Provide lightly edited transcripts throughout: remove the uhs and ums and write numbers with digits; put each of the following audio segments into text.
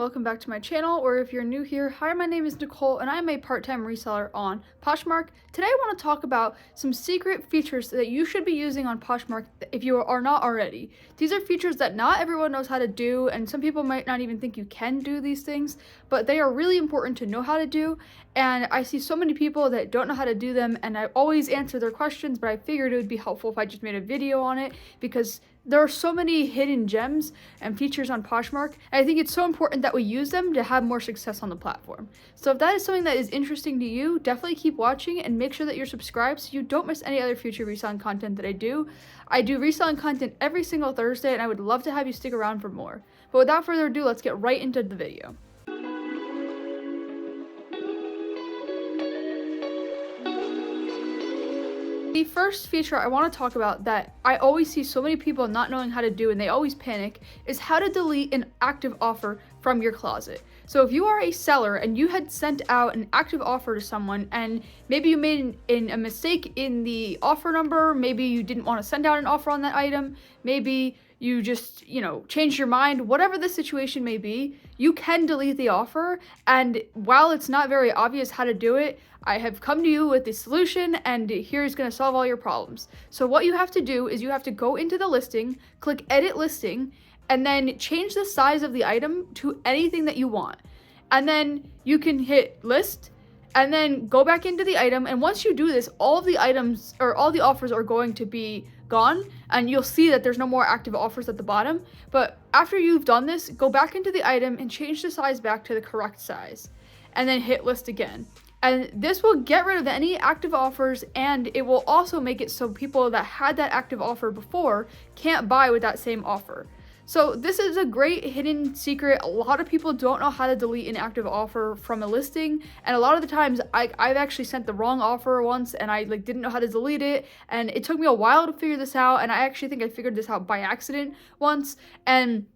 welcome back to my channel, or if you're new here, hi, my name is Nicole and I'm a part-time reseller on Poshmark. Today I want to talk about some secret features that you should be using on Poshmark if you are not already. These are features that not everyone knows how to do, and some people might not even think you can do these things, but they are really important to know how to do, and I see so many people that don't know how to do them, and I always answer their questions, but I figured it would be helpful if I just made a video on it because there are so many hidden gems and features on Poshmark, and I think it's so important that we use them to have more success on the platform. So if that is something that is interesting to you, definitely keep watching and make sure that you're subscribed so you don't miss any other future reselling content that I do. I do reselling content every single Thursday, and I would love to have you stick around for more. But without further ado, let's get right into the video. The first feature I want to talk about that I always see so many people not knowing how to do and they always panic is how to delete an active offer from your closet. So if you are a seller and you had sent out an active offer to someone and maybe you made a mistake in the offer number, maybe you didn't want to send out an offer on that item, maybe you just, changed your mind, whatever the situation may be, you can delete the offer. And while it's not very obvious how to do it, I have come to you with the solution, and here's going to solve all your problems. So what you have to do is you have to go into the listing, click edit listing, and then change the size of the item to anything that you want. And then you can hit list and then go back into the item. And once you do this, all of the items or all the offers are going to be gone, and you'll see that there's no more active offers at the bottom. But after you've done this, go back into the item and change the size back to the correct size, and then hit list again. And this will get rid of any active offers, and it will also make it so people that had that active offer before can't buy with that same offer. So this is a great hidden secret. A lot of people don't know how to delete an active offer from a listing, and a lot of the times I've actually sent the wrong offer once, and I didn't know how to delete it, and it took me a while to figure this out, and I actually think I figured this out by accident once. And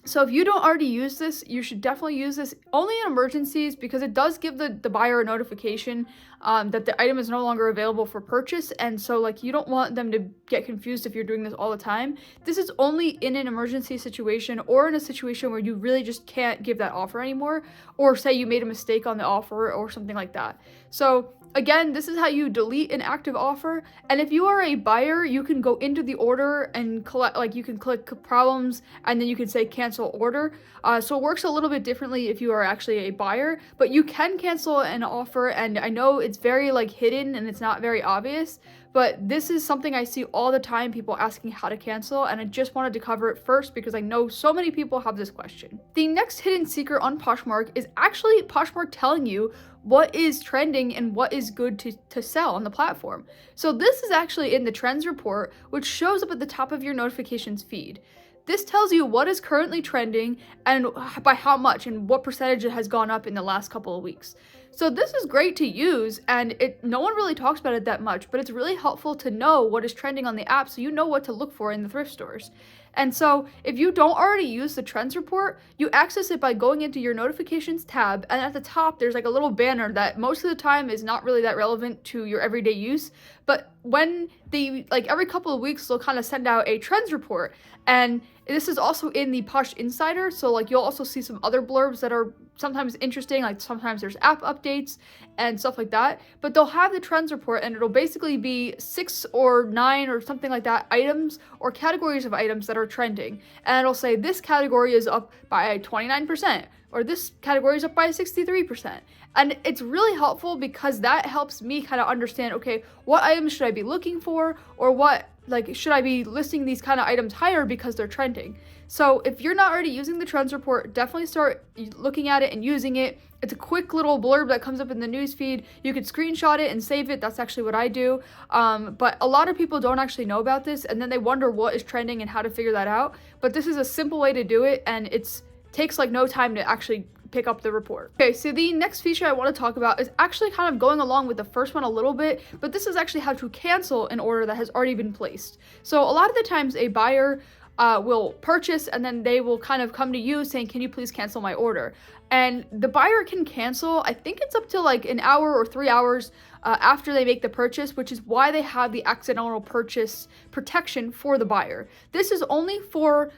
so if you don't already use this, you should definitely use this only in emergencies, because it does give the buyer a notification that the item is no longer available for purchase. And so you don't want them to get confused if you're doing this all the time. This is only in an emergency situation or in a situation where you really just can't give that offer anymore, or say you made a mistake on the offer or something like that. So again, this is how you delete an active offer. And if you are a buyer, you can go into the order and you can click problems, and then you can say cancel order. So it works a little bit differently if you are actually a buyer, but you can cancel an offer. And I know it's very hidden and it's not very obvious, but this is something I see all the time, people asking how to cancel, and I just wanted to cover it first because I know so many people have this question. The next hidden secret on Poshmark is actually Poshmark telling you what is trending and what is good to sell on the platform. So this is actually in the trends report, which shows up at the top of your notifications feed. This tells you what is currently trending and by how much and what percentage it has gone up in the last couple of weeks. So this is great to use, and no one really talks about it that much, but it's really helpful to know what is trending on the app so you know what to look for in the thrift stores. And so if you don't already use the trends report, you access it by going into your notifications tab, and at the top there's a little banner that most of the time is not really that relevant to your everyday use, but when they every couple of weeks they'll kind of send out a trends report, and this is also in the Posh Insider, so you'll also see some other blurbs that are sometimes interesting, sometimes there's app updates and stuff like that, but they'll have the trends report, and it'll basically be 6 or 9 or something like that items or categories of items that are trending, and it'll say this category is up by 29%, or this category is up by 63%. And it's really helpful because that helps me kind of understand, okay, what items should I be looking for, or what should I be listing these kind of items higher because they're trending. So if you're not already using the trends report, definitely start looking at it and using it. It's a quick little blurb that comes up in the news feed. You could screenshot it and save it. That's actually what I do. But a lot of people don't actually know about this, and then they wonder what is trending and how to figure that out. But this is a simple way to do it, and it takes no time to actually pick up the report. Okay, so the next feature I want to talk about is actually kind of going along with the first one a little bit, but this is actually how to cancel an order that has already been placed. So a lot of the times a buyer will purchase, and then they will kind of come to you saying, can you please cancel my order? And the buyer can cancel, I think it's up to an hour or 3 hours after they make the purchase, which is why they have the accidental purchase protection for the buyer. This is only for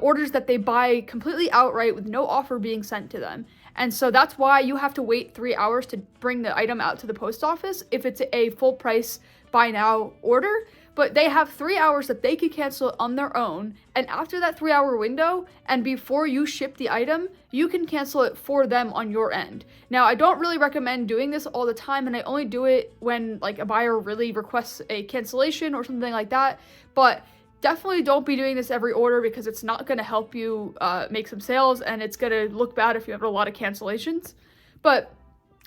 orders that they buy completely outright with no offer being sent to them. And so that's why you have to wait 3 hours to bring the item out to the post office if it's a full price buy now order. But they have 3 hours that they could cancel it on their own. And after that 3-hour window, and before you ship the item, you can cancel it for them on your end. Now, I don't really recommend doing this all the time, and I only do it when like a buyer really requests a cancellation or something like that. But definitely don't be doing this every order, because it's not going to help you make some sales, and it's going to look bad if you have a lot of cancellations. But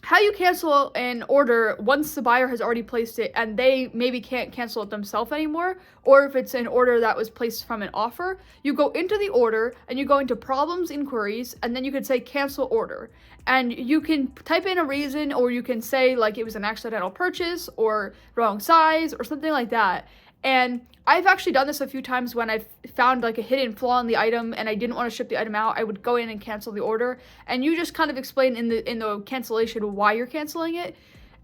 how you cancel an order once the buyer has already placed it and they maybe can't cancel it themselves anymore, or if it's an order that was placed from an offer, you go into the order and you go into problems, inquiries, and then you could say cancel order. And you can type in a reason, or you can say like it was an accidental purchase or wrong size or something like that. And I've actually done this a few times when I've found like a hidden flaw in the item and I didn't want to ship the item out. I would go in and cancel the order, and you just kind of explain in the cancellation why you're canceling it,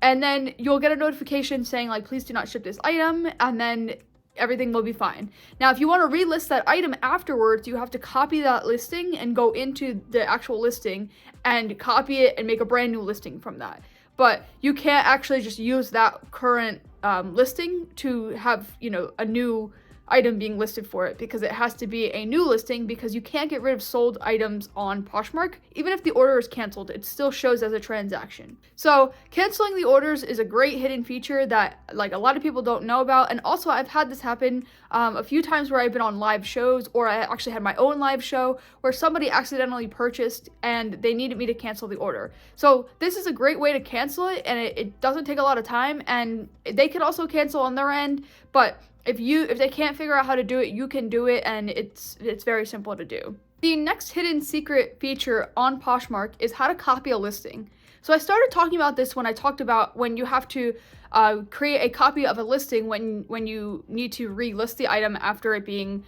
and then you'll get a notification saying like, please do not ship this item, and then everything will be fine. Now, if you want to relist that item afterwards, you have to copy that listing and go into the actual listing and copy it and make a brand new listing from that. But you can't actually just use that current listing to have, a new item being listed for it, because it has to be a new listing, because you can't get rid of sold items on Poshmark. Even if the order is canceled, it still shows as a transaction. So canceling the orders is a great hidden feature that like a lot of people don't know about. And also, I've had this happen a few times where I've been on live shows, or I actually had my own live show where somebody accidentally purchased and they needed me to cancel the order. So this is a great way to cancel it, and it doesn't take a lot of time, and they can also cancel on their end. But if they can't figure out how to do it, you can do it, and it's very simple to do. The next hidden secret feature on Poshmark is how to copy a listing. So I started talking about this when I talked about when you have to create a copy of a listing when you need to relist the item after it being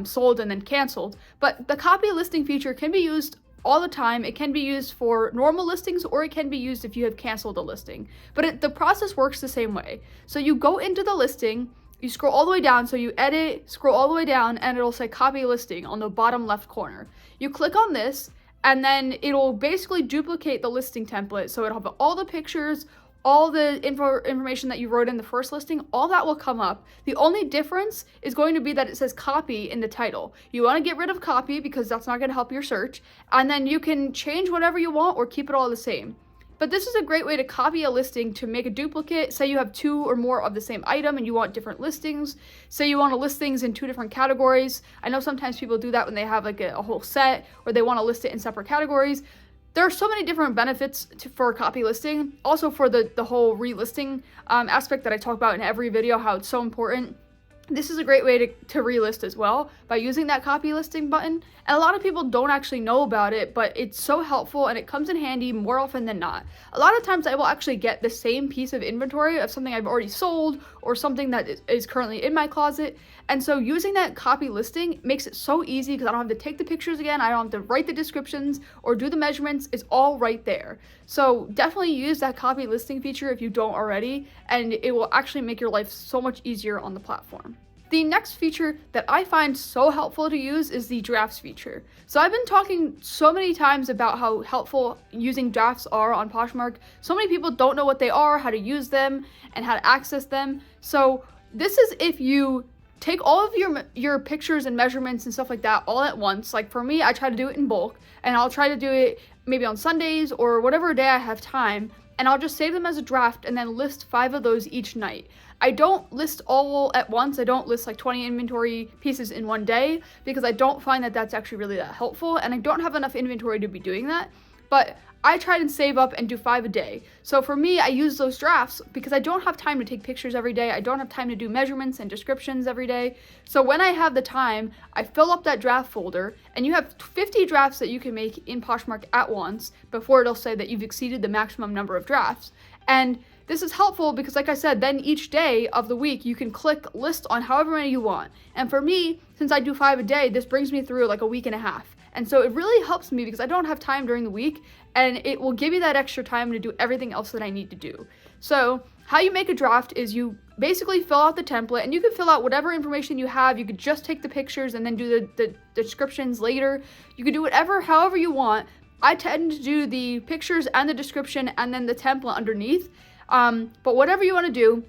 sold and then canceled. But the copy listing feature can be used all the time. It can be used for normal listings, or it can be used if you have canceled a listing. But the process works the same way. So you go into the listing, you scroll all the way down, so you edit, scroll all the way down, and it'll say copy listing on the bottom left corner. You click on this, and then it'll basically duplicate the listing template. So it'll have all the pictures, all the information that you wrote in the first listing, all that will come up. The only difference is going to be that it says copy in the title. You want to get rid of copy because that's not going to help your search, and then you can change whatever you want or keep it all the same. But this is a great way to copy a listing to make a duplicate. Say you have 2 or more of the same item and you want different listings. Say you want to list things in 2 different categories. I know sometimes people do that when they have like a whole set, or they want to list it in separate categories. There are so many different benefits for copy listing. Also for the whole relisting aspect that I talk about in every video, how it's so important. This is a great way to relist as well, by using that copy listing button. And a lot of people don't actually know about it, but it's so helpful and it comes in handy more often than not. A lot of times I will actually get the same piece of inventory of something I've already sold, or something that is currently in my closet. And so using that copy listing makes it so easy, because I don't have to take the pictures again, I don't have to write the descriptions or do the measurements. It's all right there. So definitely use that copy listing feature if you don't already, and it will actually make your life so much easier on the platform. The next feature that I find so helpful to use is the drafts feature. So I've been talking so many times about how helpful using drafts are on Poshmark. So many people don't know what they are, how to use them, and how to access them. So this is if you take all of your pictures and measurements and stuff like that all at once. Like for me, I try to do it in bulk, and I'll try to do it maybe on Sundays or whatever day I have time, and I'll just save them as a draft and then list 5 of those each night. I don't list all at once. I don't list like 20 inventory pieces in one day, because I don't find that that's actually really that helpful, and I don't have enough inventory to be doing that. But I try and save up and do 5 a day. So for me, I use those drafts because I don't have time to take pictures every day. I don't have time to do measurements and descriptions every day. So when I have the time, I fill up that draft folder, and you have 50 drafts that you can make in Poshmark at once before it'll say that you've exceeded the maximum number of drafts. And this is helpful because, like I said, then each day of the week you can click list on however many you want. And for me, since I do 5 a day, this brings me through like a week and a half. And so it really helps me because I don't have time during the week, and it will give me that extra time to do everything else that I need to do. So how you make a draft is you basically fill out the template, and you can fill out whatever information you have. You could just take the pictures and then do the descriptions later. You could do however you want. I tend to do the pictures and the description and then the template underneath. But whatever you want to do,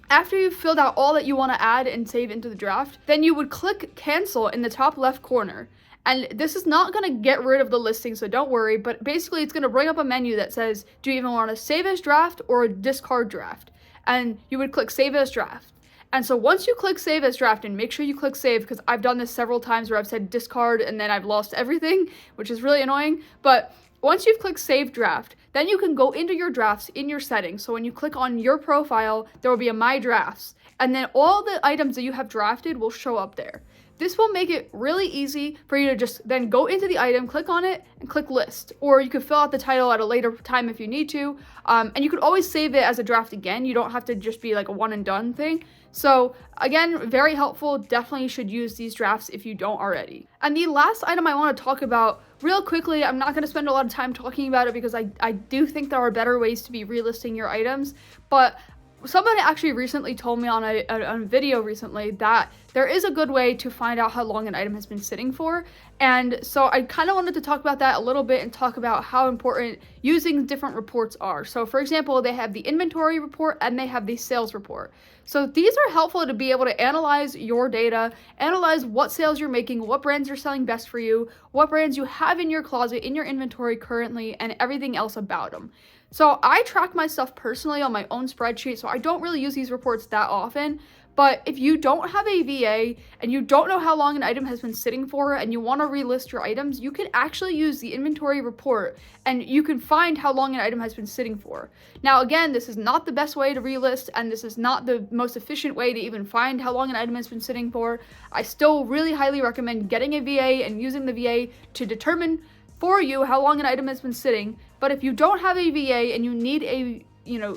after you've filled out all that you want to add and save into the draft, then you would click cancel in the top left corner. And this is not going to get rid of the listing, so don't worry, but basically it's going to bring up a menu that says, do you even want to save as draft or discard draft? And you would click save as draft. And so once you click save as draft, and make sure you click save, because I've done this several times where I've said discard and then I've lost everything, which is really annoying. But once you've clicked save draft, then you can go into your drafts in your settings. So when you click on your profile, there will be a my drafts, and then all the items that you have drafted will show up there. This will make it really easy for you to just then go into the item, click on it, and click list. Or you could fill out the title at a later time if you need to. And you could always save it as a draft again. You don't have to just be like a one and done thing. So again, very helpful. Definitely should use these drafts if you don't already. And the last item I want to talk about real quickly, I'm not going to spend a lot of time talking about it because I do think there are better ways to be relisting your items. But somebody actually recently told me on a video recently that there is a good way to find out how long an item has been sitting for. And so I kind of wanted to talk about that a little bit and talk about how important using different reports are. So for example, they have the inventory report and they have the sales report. So these are helpful to be able to analyze your data, analyze what sales you're making, what brands are selling best for you, what brands you have in your closet, in your inventory currently, and everything else about them. So I track my stuff personally on my own spreadsheet, so I don't really use these reports that often. But if you don't have a VA and you don't know how long an item has been sitting for and you want to relist your items, you can actually use the inventory report and you can find how long an item has been sitting for. Now, again, this is not the best way to relist, and this is not the most efficient way to even find how long an item has been sitting for. I still really highly recommend getting a VA and using the VA to determine for you how long an item has been sitting. But if you don't have a VA and you need a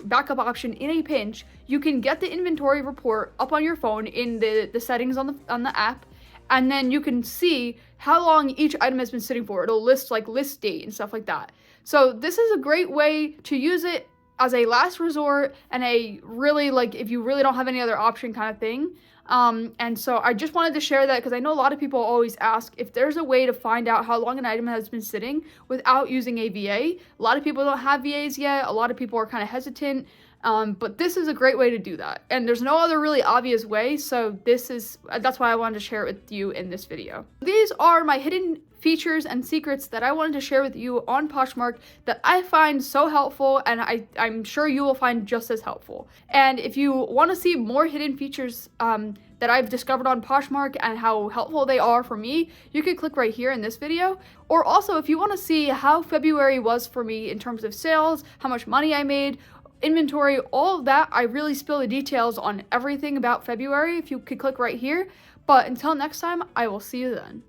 backup option in a pinch, you can get the inventory report up on your phone in the settings on the app, and then you can see how long each item has been sitting for. It'll list like list date and stuff like that. So this is a great way to use it as a last resort and a really, like, if you really don't have any other option kind of thing. And so I just wanted to share that because I know a lot of people always ask if there's a way to find out how long an item has been sitting without using a VA. A lot of people don't have VAs yet. A lot of people are kind of hesitant. But this is a great way to do that. And there's no other really obvious way. So that's why I wanted to share it with you in this video. These are my hidden features and secrets that I wanted to share with you on Poshmark that I find so helpful, and I'm sure you will find just as helpful. And if you want to see more hidden features that I've discovered on Poshmark and how helpful they are for me, you can click right here in this video. Or also, if you want to see how February was for me in terms of sales, how much money I made, inventory, all of that, I really spill the details on everything about February if you could click right here. But until next time, I will see you then.